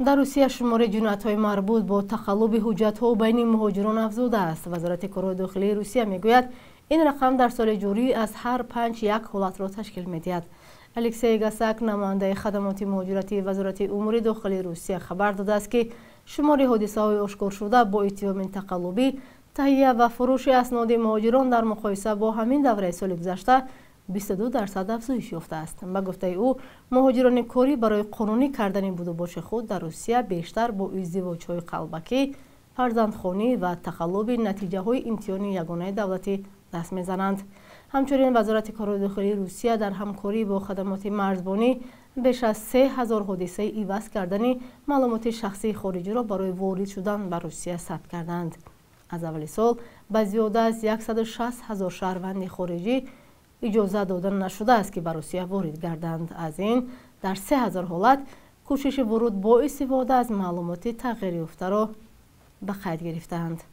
در روسیه شمار جنایت‌های مربوط با تقلب حجت‌ها بین مهاجران افزوده است. وزارت کار داخلی روسیه میگوید این رقم در سال جاری از هر 5 یک حالت را تشکیل می‌دهد. الکسی گاساک نماینده خدمات مهاجرتی وزارت امور داخلی روسیه خبر داده است که شمار حادثه‌های آشکار شده با اتهام تقلبی، تهیه و فروش اسناد مهاجران در مقایسه با همین دوره سال گذشته 22% افزایش یافته است. به گفته او، مهاجران کاری برای قانونی کردن بود و باش خود در روسیه بیشتر با ازدواج‌های قلبکی، فرزندخوانی و تقلب نتیجه‌های امتحان یگانه دولتی دست می‌زنند. همچنین وزارت کار داخلی روسیه در همکاری با خدمات مرزبانی بیش از 3000 حادثه عوض کردن معلومات شخصی خارجی را برای وارد شدن به روسیه ثبت کردند. از اول سال به زیاده از 160,000 شهروند خارجی اجازه داده نشده است که به روسیه وارد گردند. از این در 3000 حالت کوشش ورود با استفاده از معلومات تغییر یافته را به قید گرفتند.